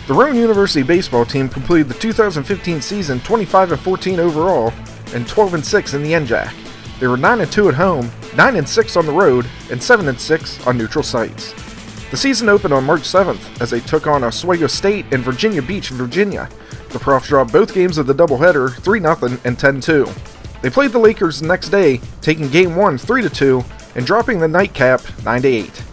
The Rowan University baseball team completed the 2015 season 25-14 overall and 12-6 in the NJAC. They were 9-2 at home, 9-6 on the road, and 7-6 on neutral sites. The season opened on March 7th as they took on Oswego State and Virginia Beach, Virginia. The Profs dropped both games of the doubleheader 3-0 and 10-2. They played the Lakers the next day, taking Game 1 3-2 and dropping the nightcap 9-8.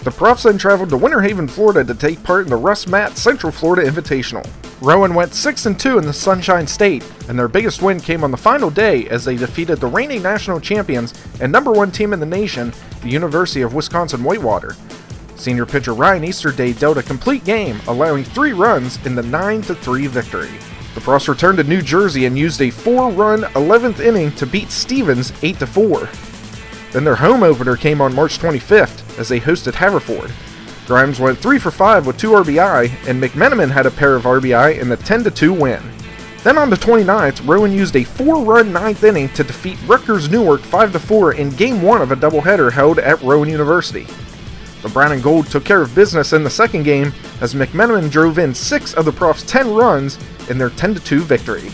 The Profs then traveled to Winter Haven, Florida to take part in the Russ Matt Central Florida Invitational. Rowan went 6-2 in the Sunshine State, and their biggest win came on the final day as they defeated the reigning national champions and #1 team in the nation, the University of Wisconsin-Whitewater. Senior pitcher Ryan Easterday dealt a complete game, allowing 3 runs in the 9-3 victory. The Profs returned to New Jersey and used a 4-run 11th inning to beat Stevens 8-4. Then their home opener came on March 25th as they hosted Haverford. Grimes went 3 for 5 with 2 RBI, and McMenamin had a pair of RBI in the 10-2 win. Then on the 29th, Rowan used a 4-run 9th inning to defeat Rutgers Newark 5-4 in Game 1 of a doubleheader held at Rowan University. The Brown and Gold took care of business in the second game as McMenamin drove in 6 of the Profs' 10 runs in their 10-2 victory.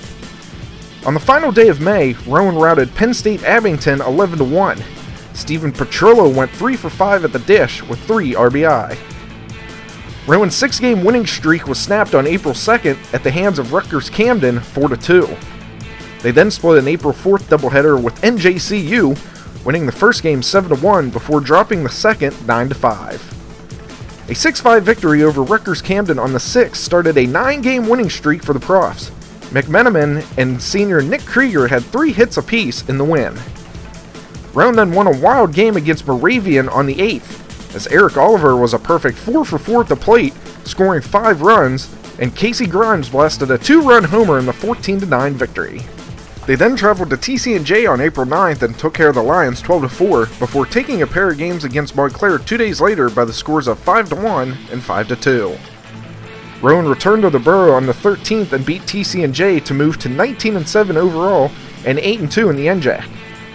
On the final day of May, Rowan routed Penn State Abington 11-1. Steven Petrillo went 3 for 5 at the dish with 3 RBI. Rowan's 6-game winning streak was snapped on April 2nd at the hands of Rutgers Camden 4-2. They then split an April 4th doubleheader with NJCU, winning the first game 7-1 before dropping the second 9-5. A 6-5 victory over Rutgers Camden on the 6th started a 9-game winning streak for the Profs. McMenamin and senior Nick Krieger had 3 hits apiece in the win. Rowan then won a wild game against Moravian on the 8th, as Eric Oliver was a perfect 4 for 4 at the plate, scoring 5 runs, and Casey Grimes blasted a 2-run homer in the 14-9 victory. They then traveled to TC&J on April 9th and took care of the Lions 12-4 before taking a pair of games against Montclair 2 days later by the scores of 5-1 and 5-2. Rowan returned to the Borough on the 13th and beat TC&J to move to 19-7 overall and 8-2 in the NJAC.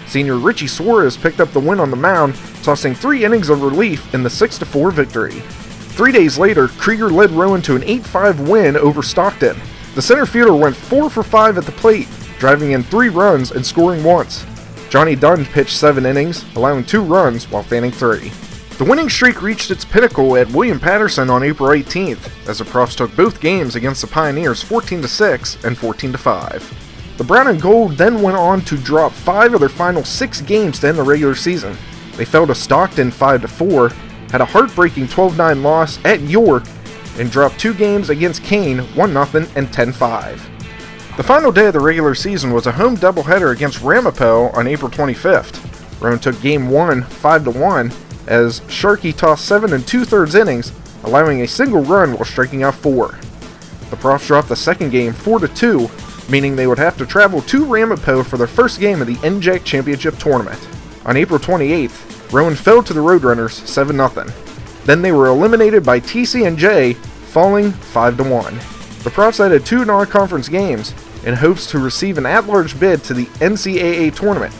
Senior Richie Suarez picked up the win on the mound, tossing 3 innings of relief in the 6-4 victory. 3 days later, Krieger led Rowan to an 8-5 win over Stockton. The center fielder went 4 for 5 at the plate, driving in 3 runs and scoring once. Johnny Dunn pitched 7 innings, allowing 2 runs while fanning 3. The winning streak reached its pinnacle at William Patterson on April 18th, as the Profs took both games against the Pioneers 14-6 and 14-5. The Brown and Gold then went on to drop 5 of their final 6 games to end the regular season. They fell to Stockton 5-4, had a heartbreaking 12-9 loss at York, and dropped 2 games against Kane 1-0 and 10-5. The final day of the regular season was a home doubleheader against Ramapo on April 25th. Rowan took Game 1 5-1 as Sharkey tossed 7 2/3 innings, allowing a single run while striking out 4. The Profs dropped the second game 4-2, meaning they would have to travel to Ramapo for their first game of the NJAC Championship Tournament. On April 28th, Rowan fell to the Roadrunners 7-0. Then they were eliminated by TC&J, falling 5-1. The Profs added 2 non-conference games in hopes to receive an at-large bid to the NCAA tournament.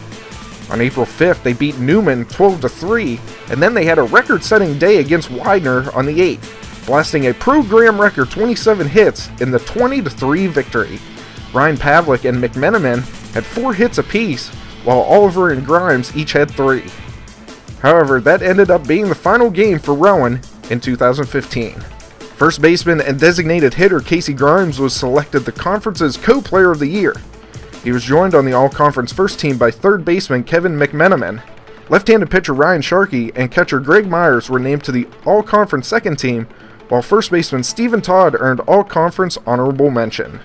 On April 5th, they beat Newman 12-3, and then they had a record-setting day against Widener on the 8th, blasting a program record 27 hits in the 20-3 victory. Ryan Pavlik and McMenamin had 4 hits apiece, while Oliver and Grimes each had 3. However, that ended up being the final game for Rowan in 2015. First baseman and designated hitter Casey Grimes was selected the conference's co-player of the year. He was joined on the all-conference first team by third baseman Kevin McMenamin. Left-handed pitcher Ryan Sharkey and catcher Greg Myers were named to the all-conference second team, while first baseman Stephen Todd earned all-conference honorable mention.